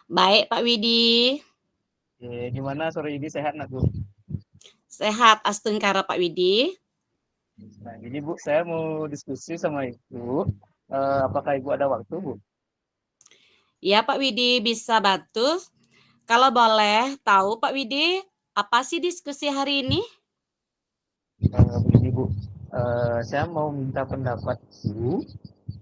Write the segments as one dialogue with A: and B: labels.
A: Baik, Pak Widi.
B: Gimana sore ini sehat nggak Bu?
A: Sehat Astungkara, Pak Widi.
B: Nah, gini Bu, saya mau diskusi sama Ibu. Apakah Ibu ada waktu Bu?
A: Ya, Pak Widi bisa bantu. Kalau boleh tahu, Pak Widi, apa sih diskusi hari ini?
B: Begini Bu, saya mau minta pendapat Ibu.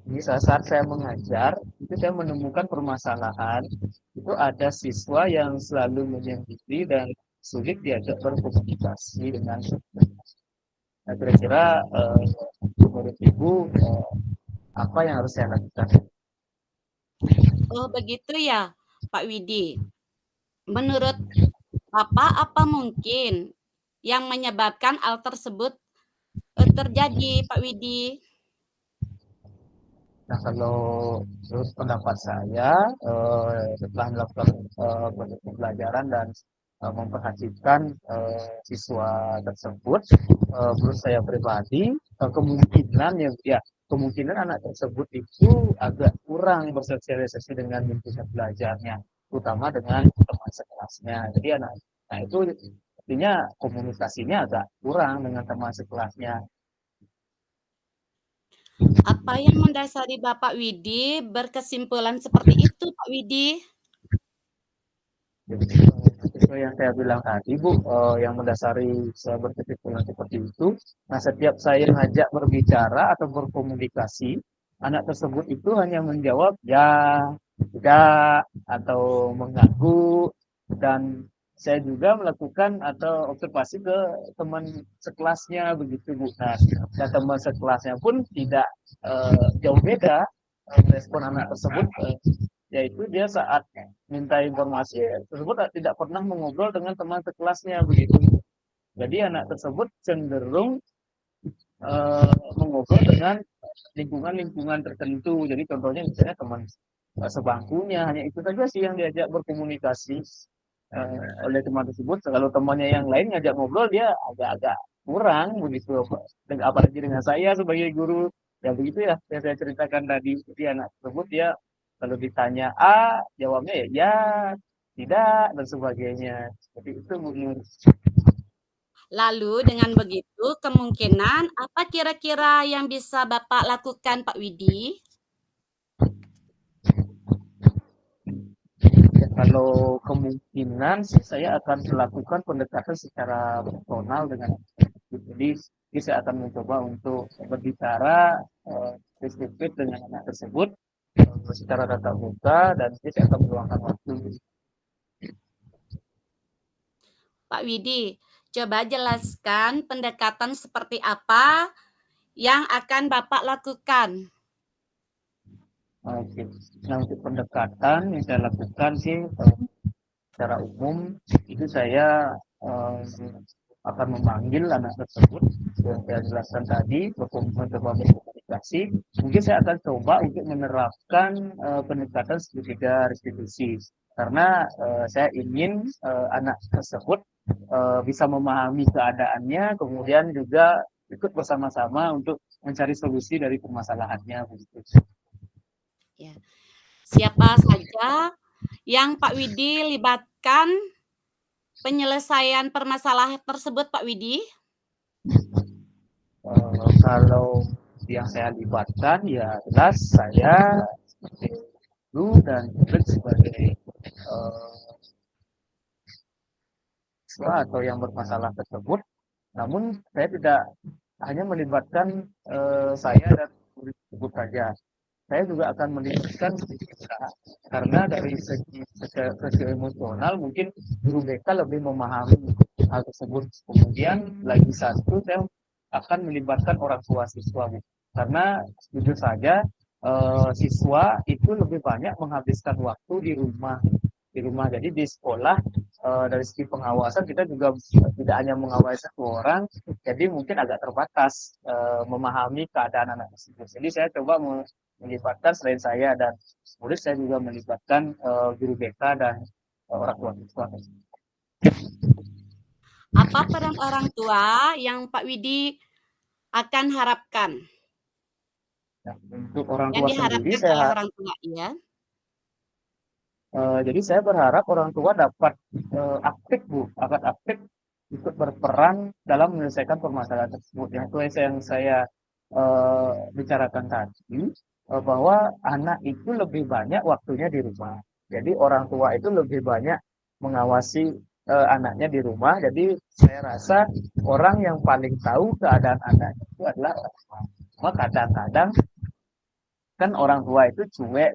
B: Ini saat saya mengajar, itu saya menemukan permasalahan. Itu ada siswa yang selalu menyendiri dan sulit diajak berkomunikasi dengan Nah, kira-kira menurut Ibu apa yang harus saya lakukan?
A: Oh, begitu ya, Pak Widi. Menurut Bapak, apa mungkin yang menyebabkan hal tersebut terjadi, Pak Widi?
B: Nah, kalau menurut pendapat saya, setelah melakukan proses pembelajaran dan memperhatikan siswa tersebut, menurut saya pribadi, kemungkinan kemungkinan anak tersebut itu agak kurang bersosialisasi dengan lingkungan belajarnya, terutama dengan teman sekelasnya. Jadi nah itu artinya komunikasinya agak kurang dengan teman sekelasnya.
A: Apa yang mendasari Bapak Widi berkesimpulan seperti itu, Pak Widi?
B: Jadi sesuai yang saya bilang tadi Bu, yang mendasari saya berkesimpulan seperti itu. Nah, setiap saya ngajak berbicara atau berkomunikasi, anak tersebut itu hanya menjawab ya, tidak, atau mengaku. Dan saya juga melakukan atau observasi ke teman sekelasnya begitu Bu. Nah, dan teman sekelasnya pun tidak jauh beda respon anak tersebut, yaitu dia saat minta informasi tersebut tidak pernah mengobrol dengan teman sekelasnya begitu. Jadi anak tersebut cenderung mengobrol dengan lingkungan-lingkungan tertentu. Jadi contohnya misalnya teman sebangkunya, hanya itu saja sih yang diajak berkomunikasi oleh teman tersebut. Kalau temannya yang lain ngajak ngobrol, dia agak-agak kurang begitu. Apalagi dengan saya sebagai guru, ya begitu ya yang saya ceritakan tadi. Jadi anak tersebut dia kalau ditanya A, jawabnya ya, tidak, dan sebagainya. Seperti itu Bu Nur.
A: Lalu dengan begitu, kemungkinan apa kira-kira yang bisa Bapak lakukan, Pak Widi?
B: Ya, kalau kemungkinan sih saya akan melakukan pendekatan secara personal dengan jadi, saya akan mencoba untuk berbicara face to face dengan anak tersebut secara tatap muka, dan saya akan meluangkan waktu.
A: Pak Widi, coba jelaskan pendekatan seperti apa yang akan Bapak lakukan.
B: Oke. Nah, untuk pendekatan yang saya lakukan sih secara umum itu saya eh, akan memanggil anak tersebut yang saya jelaskan tadi, mencoba berkomunikasi. Mungkin saya akan coba untuk menerapkan pendekatan segitiga restitusi, karena saya ingin anak tersebut bisa memahami keadaannya, kemudian juga ikut bersama-sama untuk mencari solusi dari permasalahannya begitu.
A: Ya. Siapa saja yang Pak Widi libatkan penyelesaian permasalahan tersebut, Pak Widi?
B: Kalau yang saya libatkan ya jelas saya sebagai guru dan juga sebagai uh, siswa atau yang bermasalah tersebut. Namun saya tidak hanya melibatkan saya dan guru tersebut saja. Saya juga akan melibatkan BK, karena dari segi emosional mungkin guru BK lebih memahami hal tersebut. Kemudian lagi satu, saya akan melibatkan orang tua siswa, karena jujur saja siswa itu lebih banyak menghabiskan waktu di rumah. Jadi di sekolah dari segi pengawasan kita juga tidak hanya mengawasi satu orang, jadi mungkin agak terbatas memahami keadaan anak tersebut. Jadi saya coba melibatkan selain saya dan murid, saya juga melibatkan guru BK dan orang tua siswa.
A: Apa peran orang tua yang Pak Widi akan harapkan?
B: Nah, untuk orang
A: Yang
B: tua sendiri
A: diharapkan oleh
B: saya
A: orang tua, ya?
B: Jadi saya berharap orang tua dapat aktif Bu, akan aktif ikut berperan dalam menyelesaikan permasalahan tersebut. Yang itu yang saya bicarakan tadi, bahwa anak itu lebih banyak waktunya di rumah. Jadi orang tua itu lebih banyak mengawasi anaknya di rumah. Jadi saya rasa orang yang paling tahu keadaan anaknya itu adalah orang tua. Cuma kadang-kadang kan orang tua itu cuek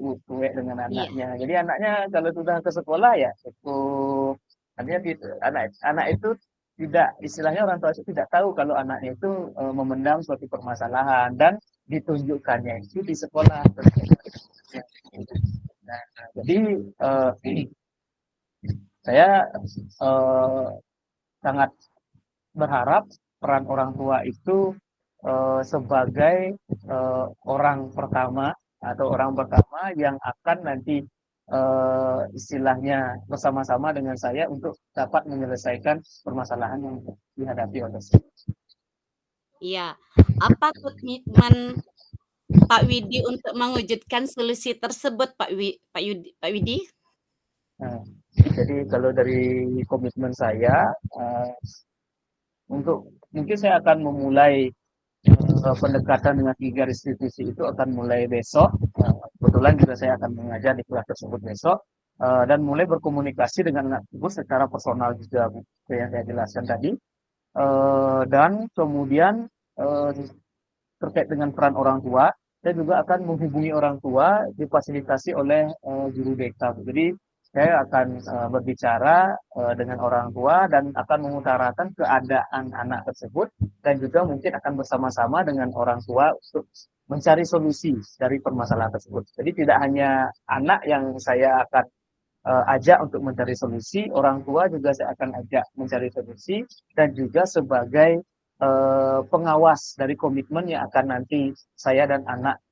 B: dengan
A: Iya,
B: anaknya. Jadi anaknya kalau sudah ke sekolah ya cukup. Artinya anak itu tidak, istilahnya orang tua itu tidak tahu kalau anaknya itu memendam suatu permasalahan dan ditunjukkannya itu di sekolah. Nah, jadi saya eh, sangat berharap peran orang tua itu sebagai orang pertama atau orang pertama yang akan nanti istilahnya bersama-sama dengan saya untuk dapat menyelesaikan permasalahan yang dihadapi oleh saya.
A: iya. Apa komitmen Pak Widi untuk mewujudkan solusi tersebut, Pak Widi?
B: Nah, jadi kalau dari komitmen saya untuk mungkin saya akan memulai pendekatan dengan 3 institusi itu akan mulai besok. Kebetulan juga saya akan mengajar di kelas tersebut besok, dan mulai berkomunikasi dengan anak tersebut secara personal juga, seperti yang saya jelaskan tadi. Dan kemudian eh, terkait dengan peran orang tua, saya juga akan menghubungi orang tua difasilitasi oleh guru BK. Jadi saya akan berbicara dengan orang tua dan akan mengutarakan keadaan anak tersebut dan juga mungkin akan bersama-sama dengan orang tua untuk mencari solusi dari permasalahan tersebut. Jadi tidak hanya anak yang saya akan ajak untuk mencari solusi, orang tua juga saya akan ajak mencari solusi dan juga sebagai pengawas dari komitmen yang akan nanti saya dan anak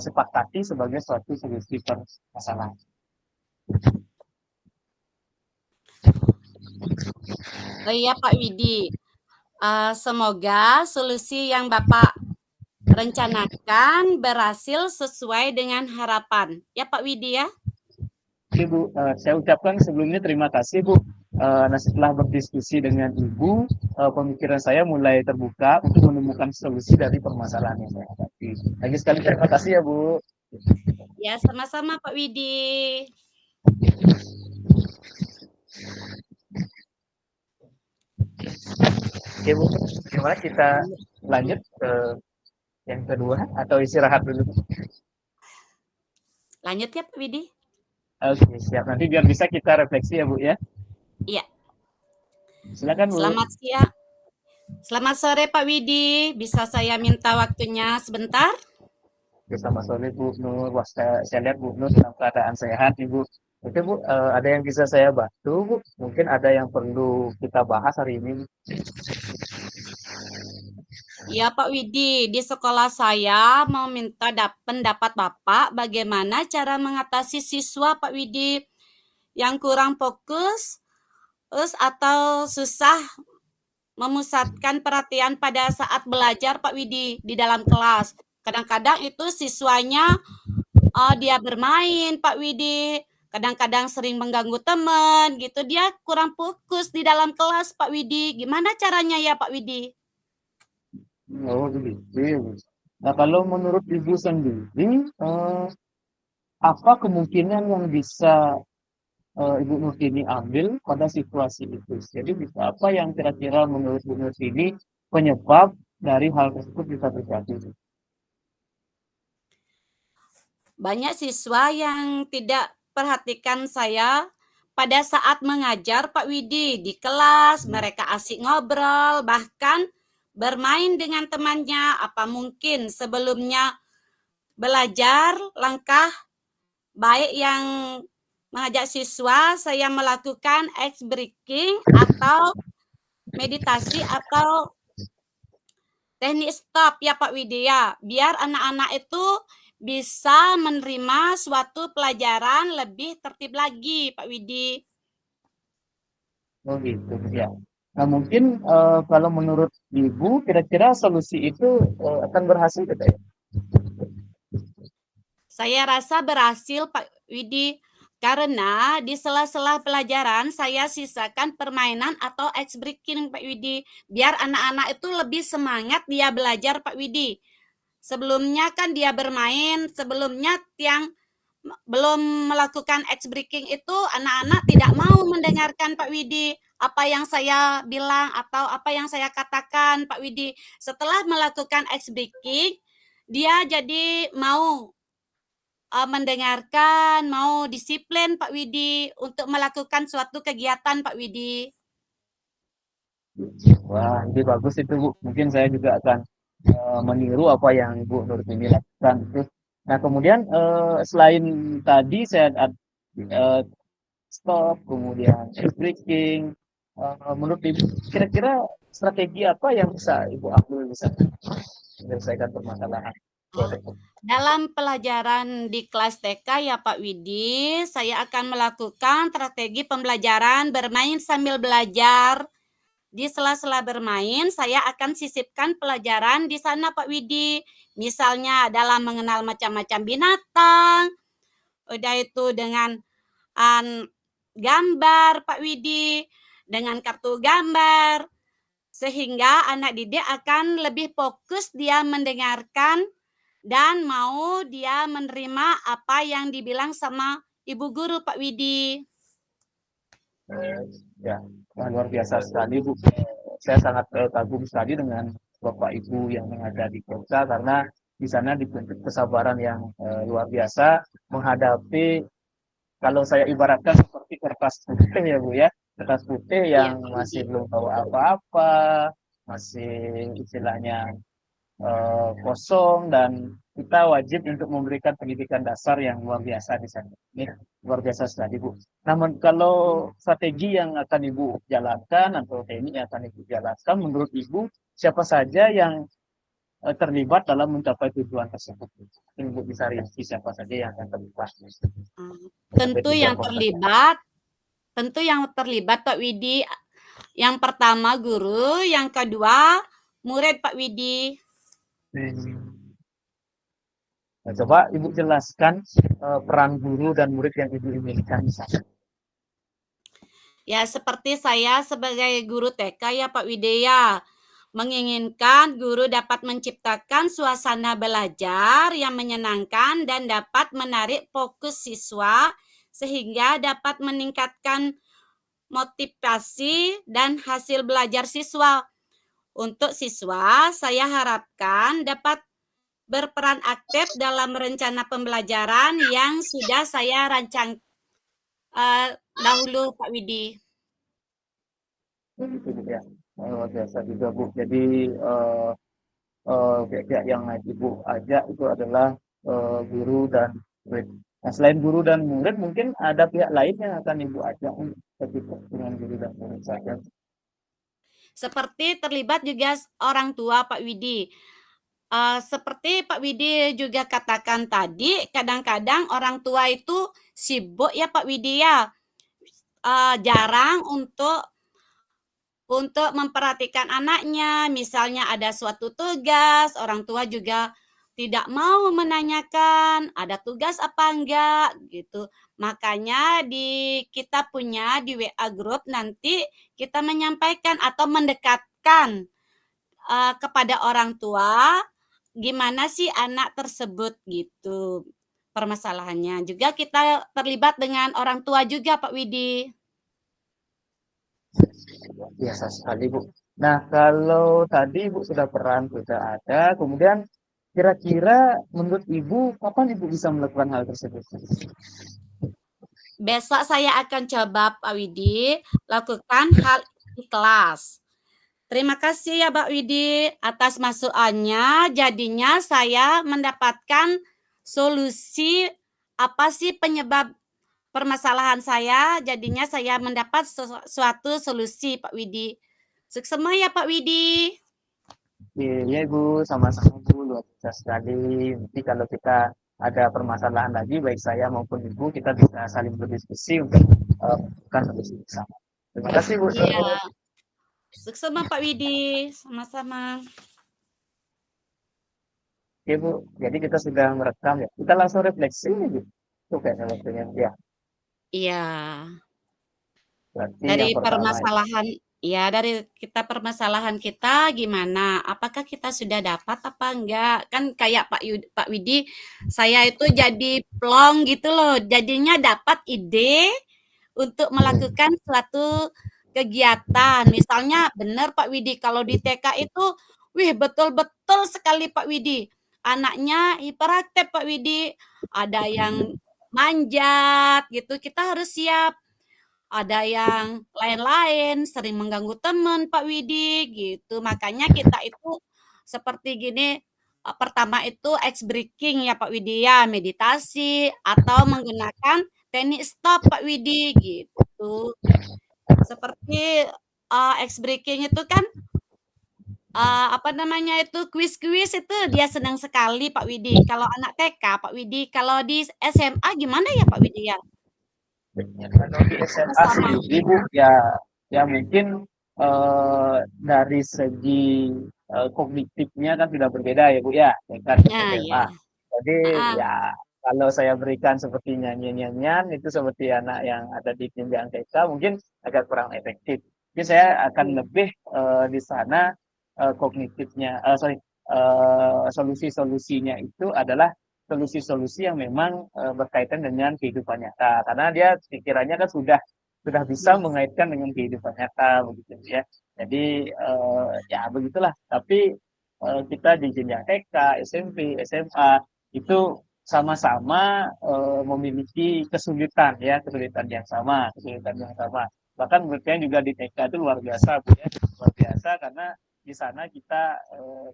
B: sepakati sebagai suatu solusi permasalahan.
A: Oh iya Pak Widi, semoga solusi yang Bapak rencanakan berhasil sesuai dengan harapan. Ya Pak Widi ya?
B: Oke Bu, saya ucapkan sebelumnya terima kasih Bu. Nah setelah berdiskusi dengan Ibu, pemikiran saya mulai terbuka untuk menemukan solusi dari permasalahan yang saya hadapi. Lagi sekali terima kasih ya Bu.
A: Ya sama-sama Pak Widi.
B: Oke Bu, gimana kita lanjut ke yang kedua atau istirahat dulu?
A: Lanjut ya Pak Widi?
B: Oke, siap. Nanti biar bisa kita refleksi ya Bu ya.
A: Iya.
B: Silakan Bu.
A: Selamat siang. Selamat sore Pak Widi. Bisa saya minta waktunya sebentar?
B: Bersama sore Bu Nur. Wah, saya lihat Bu Nur dalam keadaan sehat nih Bu. Oke Bu, ada yang bisa saya bantu Bu? Mungkin ada yang perlu kita bahas hari ini.
A: Ya Pak Widi, di sekolah saya mau minta pendapat Bapak bagaimana cara mengatasi siswa Pak Widi yang kurang fokus atau susah memusatkan perhatian pada saat belajar Pak Widi di dalam kelas. Kadang-kadang itu siswanya dia bermain Pak Widi, kadang-kadang sering mengganggu teman gitu. Dia kurang fokus di dalam kelas Pak Widi. Gimana caranya ya Pak Widi?
B: Oh begitu. Nah kalau menurut Ibu sendiri, apa kemungkinan yang bisa Ibu Nurtini ambil pada situasi itu? Jadi bisa apa yang kira-kira menurut Ibu Nurtini penyebab dari hal tersebut bisa terjadi?
A: Banyak siswa yang tidak perhatikan saya pada saat mengajar Pak Widi di kelas. Mereka asik ngobrol, bahkan bermain dengan temannya. Apa mungkin sebelumnya belajar langkah baik yang mengajak siswa saya melakukan ice breaking atau meditasi atau teknik stop ya Pak Widya, biar anak-anak itu bisa menerima suatu pelajaran lebih tertib lagi Pak Widi.
B: Oh gitu ya. Nah mungkin kalau menurut Ibu kira-kira solusi itu akan berhasil tidak ya?
A: Saya rasa berhasil Pak Widi Karena di sela-sela pelajaran saya sisakan permainan atau ice breaking Pak Widi, biar anak-anak itu lebih semangat dia belajar Pak Widi. Sebelumnya kan dia bermain, sebelumnya yang belum melakukan ice breaking itu anak-anak tidak mau mendengarkan Pak Widi apa yang saya bilang atau apa yang saya katakan Pak Widi. Setelah melakukan ice breaking, dia jadi mau mendengarkan, mau disiplin Pak Widi untuk melakukan suatu kegiatan Pak Widi.
B: Wah, ini bagus itu Bu. Mungkin saya juga akan meniru apa yang Ibu Nurtini lakukan itu. Nah, kemudian selain tadi saya stop, kemudian breaking, menurut Ibu kira-kira strategi apa yang bisa Ibu ambil bisa menyelesaikan permasalahan?
A: Oh, dalam pelajaran di kelas TK ya Pak Widi, saya akan melakukan strategi pembelajaran bermain sambil belajar. Di sela-sela bermain, saya akan sisipkan pelajaran di sana Pak Widi. Misalnya dalam mengenal macam-macam binatang, udah itu dengan gambar Pak Widi, dengan kartu gambar, sehingga anak didik akan lebih fokus dia mendengarkan dan mau dia menerima apa yang dibilang sama ibu guru Pak Widi.
B: Ya, wah, luar biasa sekali Bu. Saya sangat kagum sekali dengan Bapak Ibu yang mengajar di Kota karena di sana dituntut kesabaran yang luar biasa menghadapi, kalau saya ibaratkan seperti kertas putih ya Bu ya, kertas putih
A: Iya
B: yang
A: Pak Widi.
B: masih belum tahu apa-apa, masih istilahnya kosong, dan kita wajib untuk memberikan pendidikan dasar yang luar biasa di sana. Ini luar biasa sekali Bu. Namun kalau strategi yang akan Ibu jalankan atau teknik yang akan Ibu jalankan, menurut Ibu siapa saja yang terlibat dalam mencapai tujuan tersebut? Ibu bisa rinci siapa saja yang akan terlibat mencapai
A: Tentu
B: tujuan
A: yang
B: pekerjaan.
A: terlibat, tentu yang terlibat Pak Widi. Yang pertama guru, yang kedua murid Pak Widi.
B: Nah, coba Ibu jelaskan peran guru dan murid yang Ibu inginkan di sana.
A: Ya seperti saya sebagai guru TK ya Pak Widi ya, menginginkan guru dapat menciptakan suasana belajar yang menyenangkan dan dapat menarik fokus siswa sehingga dapat meningkatkan motivasi dan hasil belajar siswa. Untuk siswa, saya harapkan dapat berperan aktif dalam rencana pembelajaran yang sudah saya rancang dahulu, Pak Widi.
B: Itu ya. Luar biasa juga Bu. Jadi pihak-pihak yang Ibu ajak itu adalah guru dan murid. Nah, selain guru dan murid, mungkin ada pihak lain yang akan Ibu ajak untuk terlibat dengan guru dan murid saja.
A: Seperti terlibat juga orang tua, Pak Widi. Seperti Pak Widi juga katakan tadi, kadang-kadang orang tua itu sibuk ya Pak Widi ya, jarang untuk memperhatikan anaknya, misalnya ada suatu tugas, orang tua juga tidak mau menanyakan ada tugas apa enggak gitu. Makanya kita punya di WA group nanti kita menyampaikan atau mendekatkan kepada orang tua gimana sih anak tersebut gitu permasalahannya. Juga kita terlibat dengan orang tua juga Pak Widi.
B: Biasa sekali Bu. Nah, kalau tadi Ibu sudah peran sudah ada, kemudian kira-kira menurut Ibu kapan Ibu bisa melakukan hal tersebut?
A: Besok saya akan coba Pak Widi lakukan hal di kelas. Terima kasih ya Pak Widi atas masukannya. Jadinya saya mendapatkan solusi apa sih penyebab permasalahan saya. Jadinya saya mendapat suatu solusi Pak Widi. Sukses ya Pak Widi.
B: Iya Ibu, sama-sama Bu, luar biasa sekali. Nanti kalau kita ada permasalahan lagi, baik saya maupun Ibu, kita bisa saling berdiskusi untuk menemukan solusi bersama. Terima kasih Bu.
A: Iya, sukses Pak Widi. Sama-sama.
B: Oke Bu, jadi kita sudah merekam ya. Kita langsung refleksi nih Bu. Itu kayaknya waktunya. Ya.
A: Iya.
B: Berarti yang
A: Dari
B: pertama itu.
A: permasalahan ya dari permasalahan kita gimana, apakah kita sudah dapat apa enggak? Kan kayak Pak Widi, saya itu jadi plong gitu loh, jadinya dapat ide untuk melakukan suatu kegiatan. Misalnya benar Pak Widi, kalau di TK itu, wih betul-betul sekali Pak Widi, anaknya hiperaktif Pak Widi, ada yang manjat gitu, kita harus siap. Ada yang lain-lain, sering mengganggu teman Pak Widi, gitu. Makanya kita itu seperti gini, pertama itu ice breaking ya Pak Widi ya, meditasi atau menggunakan teknik stop Pak Widi, gitu. Seperti, ice breaking itu kan, apa namanya itu, kuis-kuis itu dia senang sekali Pak Widi. Kalau anak TK Pak Widi, kalau di SMA gimana ya Pak Widi ya?
B: Kalau di
A: Apa
B: SMA
A: sama?
B: sendiri Bu, ya ya mungkin dari segi kognitifnya kan sudah berbeda ya Bu ya, dengan
A: Nah,
B: SMA.
A: ya.
B: Jadi
A: Heeh,
B: ya kalau saya berikan seperti nyanyian-nyanyian itu seperti anak yang ada di jenjang TK mungkin agak kurang efektif. Jadi saya akan
A: iya.
B: lebih di sana kognitifnya, sorry, solusi-solusinya itu adalah solusi-solusi yang memang berkaitan dengan kehidupan nyata karena dia pikirannya kan sudah bisa
A: Iya.
B: mengaitkan dengan kehidupan nyata begitu ya. Jadi ya begitulah. Tapi kita di jenjang TK, SMP, SMA itu sama-sama memiliki kesulitan ya, kesulitan yang sama. Bahkan menurut saya juga di TK itu luar biasa Bu ya, luar biasa karena di sana kita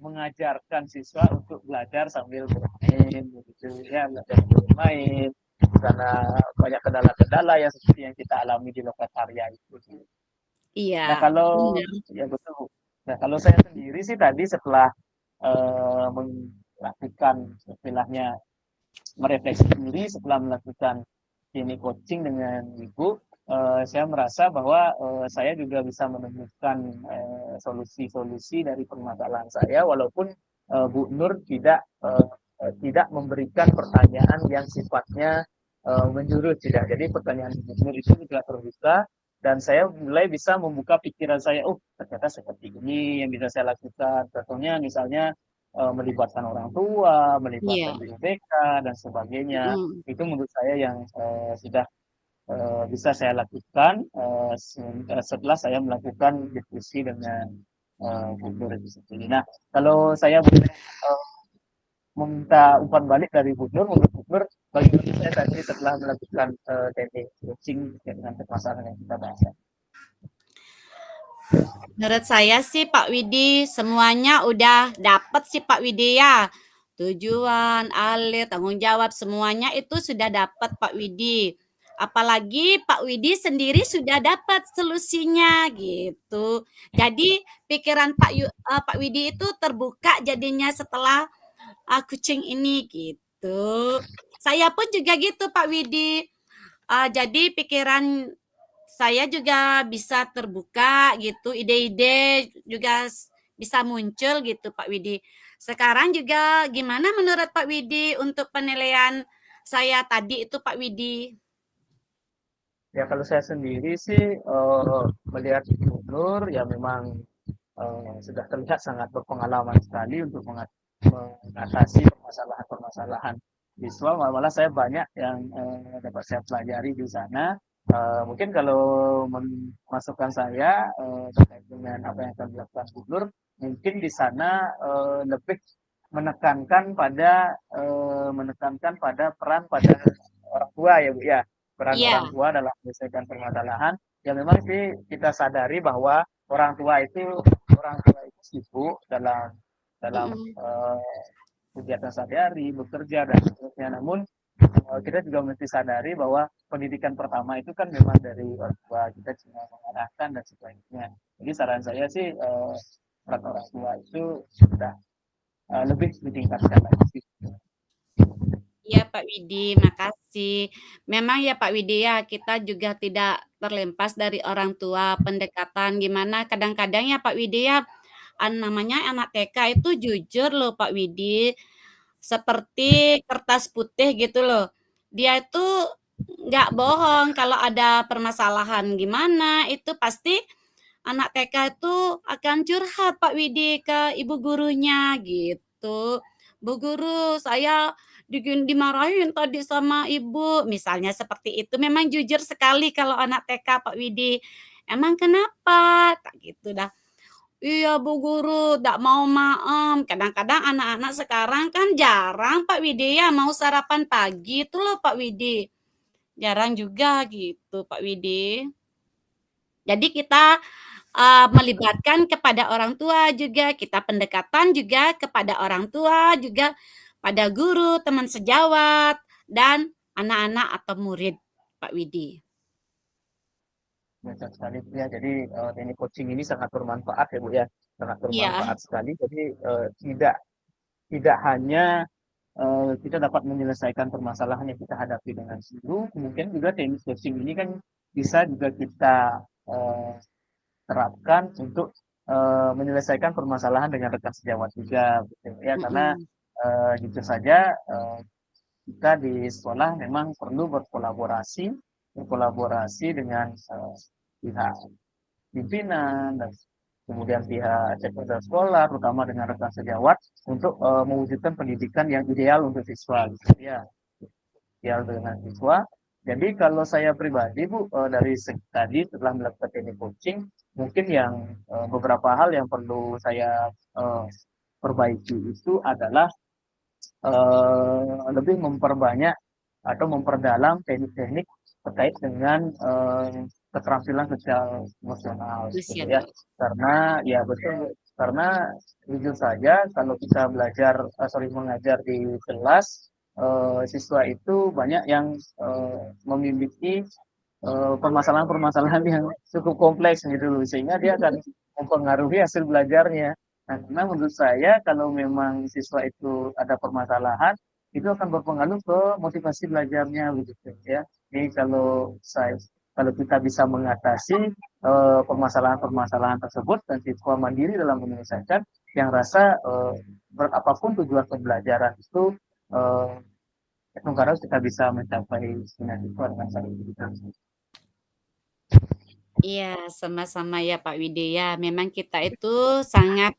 B: mengajarkan siswa untuk belajar sambil bermain begitu ya, belajar bermain karena banyak kendala-kendala yang seperti yang kita alami di Lokakarya itu. Nah
A: Iya,
B: kalau
A: bener.
B: ya betul. Nah kalau saya sendiri sih tadi setelah melakukan istilahnya merefleksi diri setelah melakukan ini coaching dengan ibu, saya merasa bahwa saya juga bisa menemukan solusi-solusi dari permasalahan saya, walaupun Bu Nur tidak memberikan pertanyaan yang sifatnya menjurus, tidak. Jadi pertanyaan Bu Nur itu juga terbuka dan saya mulai bisa membuka pikiran saya, oh ternyata seperti ini yang bisa saya lakukan. Contohnya misalnya melibatkan orang tua, melibatkan
A: Iya,
B: guru BK dan sebagainya.
A: mhm.
B: Itu menurut saya yang sudah bisa saya lakukan setelah saya melakukan diskusi dengan gubernur itu sendiri. Nah, kalau saya boleh meminta umpan balik dari gubernur, menurut gubernur, bagaimana saya tadi setelah melakukan teknik coaching dengan permasalahan yang kita bahas.
A: Menurut saya sih Pak Widi, semuanya udah dapet sih Pak Widi ya. Tujuan, alir, tanggung jawab, semuanya itu sudah dapat Pak Widi. Apalagi Pak Widi sendiri sudah dapat solusinya gitu. Jadi pikiran Pak Widi itu terbuka jadinya setelah coaching ini gitu. Saya pun juga gitu Pak Widi. Jadi pikiran saya juga bisa terbuka gitu, ide-ide juga bisa muncul gitu Pak Widi. Sekarang juga gimana menurut Pak Widi untuk penilaian saya tadi itu Pak Widi?
B: Ya kalau saya sendiri sih melihat gubernur ya memang sudah terlihat sangat berpengalaman sekali untuk mengatasi permasalahan-permasalahan visual. Malah saya banyak yang dapat saya pelajari di sana. Mungkin kalau memasukkan saya terkait dengan apa yang akan dilakukan gubernur, mungkin di sana lebih menekankan pada peran pada orang tua ya Bu ya, peran orang
A: Iya,
B: tua dalam menyelesaikan permasalahan. Ya memang sih kita sadari bahwa orang tua itu sibuk dalam dalam
A: mhm,
B: kegiatan sehari-hari, bekerja dan seterusnya. Namun kita juga mesti sadari bahwa pendidikan pertama itu kan memang dari orang tua, kita cuma mengarahkan dan sebagainya. Jadi saran saya sih peran orang tua itu sudah lebih ditingkatkan lagi.
A: iya Pak Widi, makasih. Memang ya Pak Widi ya, kita juga tidak terlepas dari orang tua, pendekatan gimana kadang-kadang ya Pak Widi ya, namanya anak TK itu jujur loh Pak Widi, seperti kertas putih gitu loh. Dia itu nggak bohong kalau ada permasalahan gimana, itu pasti anak TK itu akan curhat Pak Widi ke ibu gurunya gitu. Bu guru, saya dimarahin tadi sama ibu, misalnya seperti itu. Memang jujur sekali kalau anak TK Pak Widi. Emang kenapa? Tak gitu dah. Iya Bu Guru, ndak mau maem. Kadang-kadang anak-anak sekarang kan jarang Pak Widi ya mau sarapan pagi itu loh Pak Widi. Jarang juga gitu Pak Widi. Jadi kita melibatkan kepada orang tua juga, kita pendekatan juga kepada orang tua juga, pada guru, teman sejawat, dan anak-anak atau murid Pak Widi.
B: Betul sekali ya. Jadi teknik coaching ini sangat bermanfaat ya Bu ya, sangat
A: Iya,
B: bermanfaat sekali. Jadi tidak tidak hanya kita dapat menyelesaikan permasalahan yang kita hadapi dengan guru, kemudian juga teknik coaching ini kan bisa juga kita eh, terapkan untuk menyelesaikan permasalahan dengan rekan sejawat juga, gitu ya. Karena
A: mhm,
B: jujur saja kita di sekolah memang perlu berkolaborasi, berkolaborasi dengan pihak pimpinan dan kemudian pihak sekretariat sekolah, terutama dengan rekan sejawat untuk mewujudkan pendidikan yang ideal untuk siswa, gitu ya, ideal dengan siswa. Jadi kalau saya pribadi Bu, dari segi tadi setelah melakukan teknik coaching, mungkin yang beberapa hal yang perlu saya eh, perbaiki itu adalah lebih memperbanyak atau memperdalam teknik-teknik terkait dengan keterampilan sosial emosional gitu ya.
A: nasional.
B: Karena ya betul, karena jujur saja kalau kita belajar sorry mengajar di kelas, siswa itu banyak yang memiliki permasalahan-permasalahan yang cukup kompleks gitu loh, sehingga dia akan mempengaruhi hasil belajarnya. Nah, karena menurut saya kalau memang siswa itu ada permasalahan, itu akan berpengaruh ke motivasi belajarnya begitu ya. Jadi kalau kita bisa mengatasi permasalahan-permasalahan tersebut dan siswa mandiri dalam menyelesaikan, yang rasa berapapun tujuan pembelajaran itu eh, harus kita bisa mencapai dengan siswa dengan sangat.
A: Iya, sama-sama ya Pak Widi ya. Memang kita itu sangat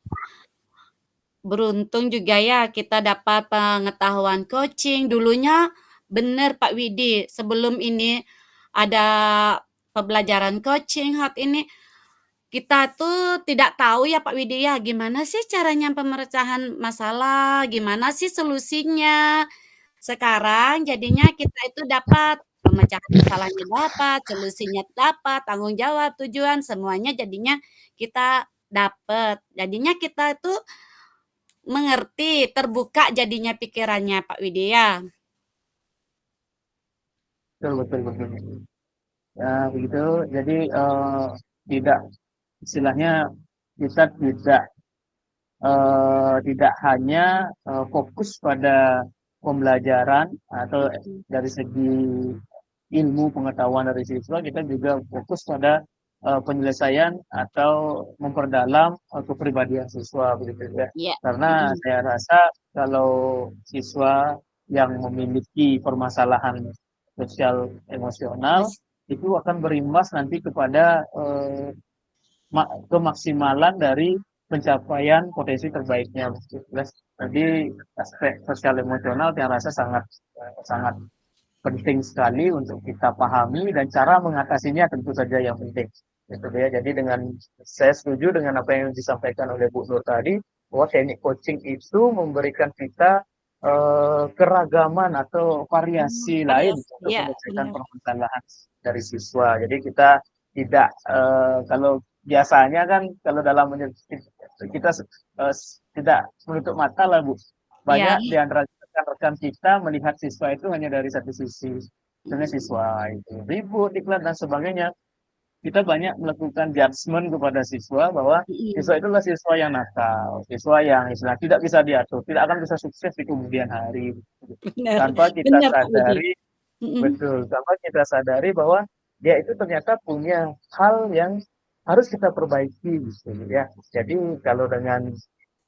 A: beruntung juga ya kita dapat pengetahuan coaching. Dulunya benar Pak Widi, sebelum ini ada pembelajaran coaching hot ini, kita tuh tidak tahu ya Pak Widi ya, gimana sih caranya pemecahan masalah, gimana sih solusinya. Sekarang jadinya kita itu dapat pemecahan masalahnya dapat, solusinya dapat, tanggung jawab, tujuan, semuanya jadinya kita dapat. Jadinya kita itu mengerti, terbuka jadinya pikirannya Pak Widya.
B: Betul, betul, betul. Ya, begitu. Jadi tidak istilahnya kita tidak hanya fokus pada pembelajaran atau
A: Mhm.
B: dari segi ilmu pengetahuan dari siswa, kita juga fokus pada penyelesaian atau memperdalam kepribadian siswa begitu ya.
A: Iya,
B: Karena
A: mhm.
B: saya rasa kalau siswa yang memiliki permasalahan sosial emosional
A: Mas
B: itu akan berimbas nanti kepada kemaksimalan dari pencapaian potensi terbaiknya. Jadi aspek sosial emosional yang rasa sangat sangat penting sekali untuk kita pahami dan cara mengatasinya tentu saja yang penting. Itu dia. Jadi dengan saya setuju dengan apa yang disampaikan oleh Bu Nur tadi, bahwa teknik coaching itu memberikan kita keragaman atau variasi lain
A: variasi,
B: untuk
A: iya
B: menyelesaikan
A: benar.
B: permasalahan dari siswa. Jadi kita tidak kalau biasanya kan kalau dalam kita tidak menutup mata lah Bu.
A: Iya,
B: Banyak di antara rekan-rekan kita melihat siswa itu hanya dari satu sisi. Misalnya
A: mhm,
B: siswa itu ribut, iklan dan sebagainya. Kita banyak melakukan judgement kepada siswa bahwa siswa
A: mhm,
B: itulah siswa yang nakal, siswa yang istilah tidak bisa diatur, tidak akan bisa sukses di kemudian hari.
A: benar
B: Tanpa kita
A: benar Pak Widi,
B: sadari,
A: mhm,
B: betul, tanpa kita sadari bahwa dia itu ternyata punya hal yang harus kita perbaiki, gitu ya. Jadi kalau dengan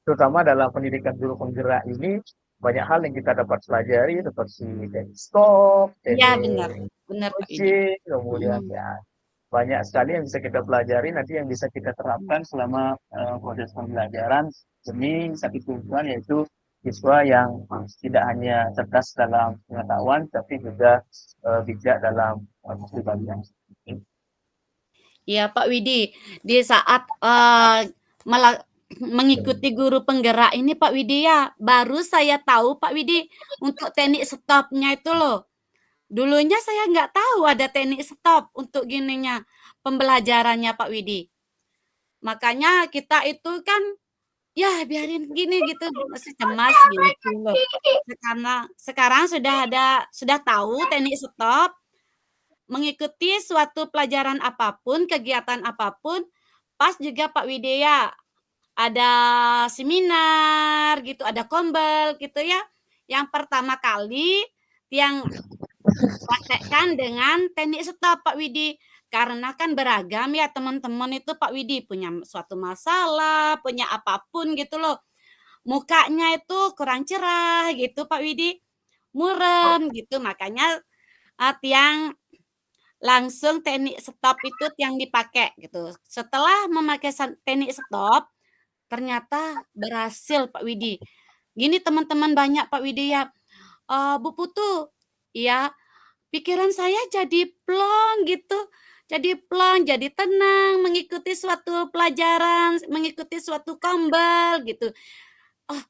B: terutama dalam pendidikan guru penggerak ini, banyak hal yang kita dapat pelajari seperti teknik stop,
A: Iya benar,
B: teknik
A: benar Pak Widi.
B: coaching, kemudian
A: Mm.
B: ya banyak sekali yang bisa kita pelajari nanti yang bisa kita terapkan selama proses pembelajaran demi satu tujuan yaitu siswa yang tidak hanya cerdas dalam pengetahuan tapi juga bijak dalam kepribadian.
A: Iya Pak Widi, di saat mengikuti guru penggerak ini Pak Widi ya, baru saya tahu Pak Widi untuk teknik stopnya itu loh. Dulunya saya nggak tahu ada teknik stop untuk gininya pembelajarannya Pak Widi. Makanya kita itu kan ya biarin gini gitu, masih cemas gitu loh. Sekarang sudah tahu teknik stop, mengikuti suatu pelajaran apapun, kegiatan apapun, pas juga Pak Widya ada seminar gitu, ada kombel gitu ya. Yang pertama kali yang praktekkan dengan teknik stop Pak Widi. Karena kan beragam ya teman-teman itu Pak Widi punya suatu masalah, punya apapun gitu loh. Mukanya itu kurang cerah gitu Pak Widi, murem gitu. Makanya yang langsung teknik stop itu yang dipakai gitu. Setelah memakai teknik stop, ternyata berhasil Pak Widi. Gini teman-teman banyak Pak Widi ya, Bu Putu, ya pikiran saya jadi plong gitu, jadi plong, jadi tenang mengikuti suatu pelajaran, mengikuti suatu kembal gitu. Oh,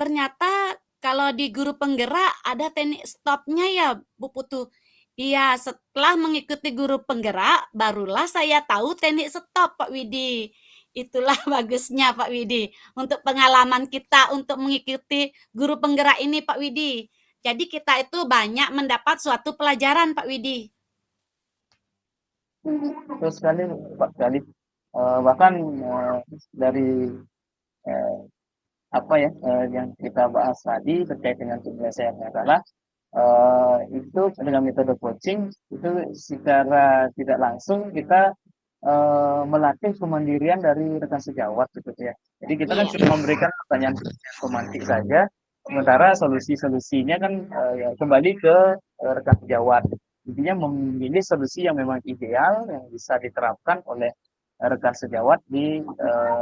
A: ternyata kalau di guru penggerak ada teknik stopnya ya, Bu Putu. Iya, setelah mengikuti guru penggerak, barulah saya tahu teknik stop, Pak Widi. Itulah bagusnya, Pak Widi. Untuk pengalaman kita untuk mengikuti guru penggerak ini, Pak Widi. Jadi kita itu banyak mendapat suatu pelajaran, Pak Widi.
B: Terus sekali Pak sekali bahkan dari eh, apa ya yang kita bahas tadi terkait dengan penyelesaian masalah itu dengan metode coaching itu secara tidak langsung kita melatih kemandirian dari rekan sejawat gitu ya. Jadi kita kan
A: Iya,
B: cuma memberikan pertanyaan pemantik saja, sementara solusi-solusinya kan ya kembali ke rekan sejawat. Intinya memilih solusi yang memang ideal yang bisa diterapkan oleh rekan sejawat di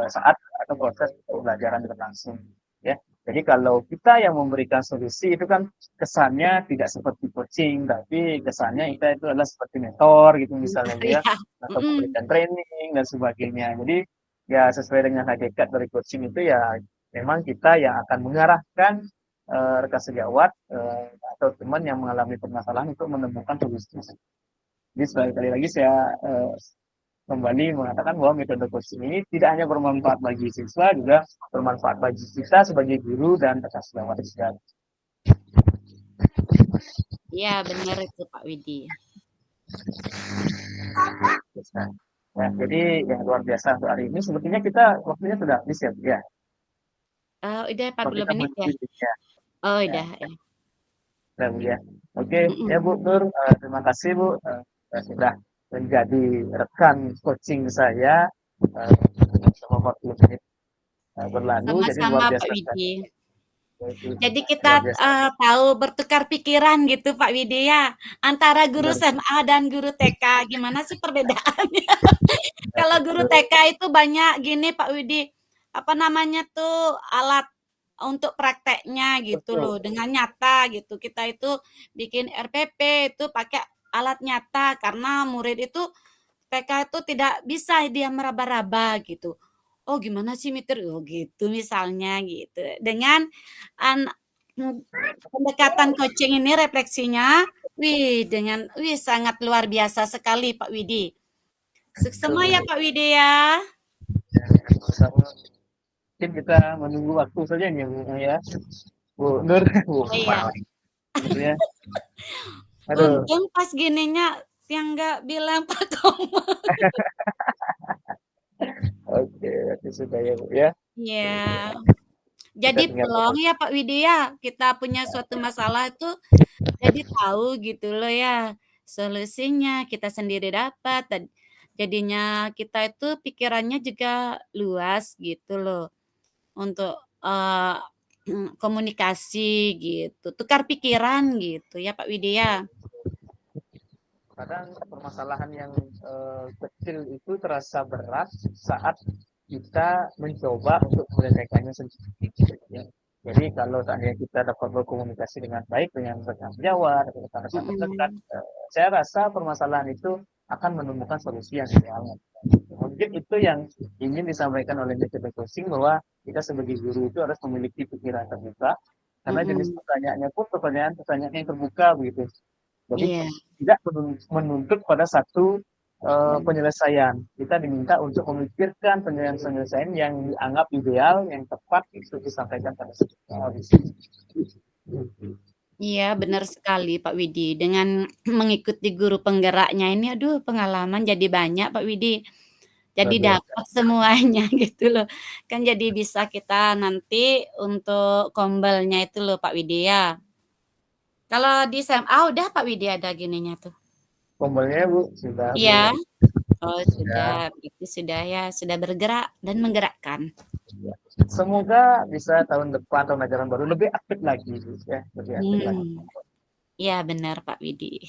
B: saat atau proses pembelajaran berlangsung. Ya, jadi kalau kita yang memberikan solusi itu kan kesannya tidak seperti coaching, tapi kesannya kita itu adalah seperti mentor gitu misalnya ya,
A: iya.
B: atau
A: Mm-mm.
B: memberikan training dan sebagainya. Jadi ya sesuai dengan hakikat dari coaching itu ya memang kita yang akan mengarahkan rekan sejawat atau teman yang mengalami permasalahan untuk menemukan solusi. Jadi sekali lagi saya kembali mengatakan bahwa metode coaching ini tidak hanya bermanfaat bagi siswa, juga bermanfaat bagi kita sebagai guru dan rekan sejawat juga.
A: Iya, benar itu Pak Widi.
B: Nah, jadi yang luar biasa untuk hari ini sebetulnya kita waktunya sudah habis ya, Bu, ya.
A: Udah
B: Kalau
A: 40
B: kita
A: menit ya?
B: menuju ya,
A: Oh,
B: ya,
A: udah ya.
B: sudah, Bu, ya. Oke, ya
A: Mm-mm.
B: Bu Nur, terima kasih Bu sudah menjadi rekan coaching saya selama 40 menit berlalu, jadi luar
A: Sama-sama Pak
B: biasa sekali.
A: Widi.
B: Jadi,
A: Jadi
B: luar
A: kita
B: biasa.
A: tahu bertukar pikiran gitu Pak Widi ya, antara guru
B: Benar,
A: SMA dan guru TK. Gimana sih perbedaannya?
B: benar,
A: Kalau guru
B: betul,
A: TK itu banyak gini Pak Widi, apa namanya tuh alat untuk prakteknya gitu
B: betul.
A: loh, dengan nyata gitu. Kita itu bikin RPP itu pakai alat nyata karena murid itu TK itu tidak bisa dia meraba-raba gitu. Oh gimana sih Mitir? Oh gitu misalnya gitu. Dengan an pendekatan coaching ini refleksinya, wih sangat luar biasa sekali Pak Widi. Seksema ya
B: Betul.
A: Pak Widi ya.
B: Sama mungkin kita menunggu waktu saja nih Bu ya. Bu Nur, Bu
A: Oh iya.
B: Malang gitu ya. Aduh,
A: Untung pas gininya yang nggak bilang Pak Koma.
B: oke, oke sudah ya Bu ya.
A: Iya.
B: Kita
A: Jadi
B: tinggal
A: plong
B: tunggu.
A: ya Pak Widi ya. Kita punya suatu masalah itu jadi tahu gitu loh ya solusinya kita sendiri dapat dan jadinya kita itu pikirannya juga luas gitu loh untuk komunikasi gitu, tukar pikiran gitu ya Pak Widi ya.
B: Kadang permasalahan yang kecil itu terasa berat saat kita mencoba untuk menyelesaikannya sendiri. Ya. Jadi kalau seandainya kita dapat berkomunikasi dengan baik dengan rekan sejawat, dengan rekan terdekat,
A: Mm-mm.
B: saya rasa permasalahan itu akan menemukan solusi yang ideal. Mungkin itu yang ingin disampaikan oleh Mr. Coaching, bahwa kita sebagai guru itu harus memiliki pikiran terbuka, karena jenis
A: Mm-mm.
B: pertanyaannya pun pertanyaan-pertanyaan yang terbuka begitu. Jadi
A: Iya,
B: tidak menuntut pada satu penyelesaian. Kita diminta untuk memikirkan penyelesaian yang dianggap ideal, yang tepat itu disampaikan pada audisi.
A: iya benar sekali Pak Widi. Dengan mengikuti guru penggeraknya ini, aduh pengalaman jadi banyak Pak Widi. Jadi
B: Luar biasa.
A: dapat semuanya gitu loh. Kan jadi bisa kita nanti untuk kombelnya itu loh Pak Widi ya. Kalau di SMA udah Pak Widi ada gininya tuh.
B: Kombolnya Bu sudah Bu.
A: Iya. Oh sudah,
B: Ya,
A: itu sudah ya, sudah bergerak dan menggerakkan.
B: ya. Semoga bisa tahun depan, tahun ajaran baru lebih aktif lagi Bu, ya, lebih aktif lagi.
A: Hmm, ya benar Pak Widi.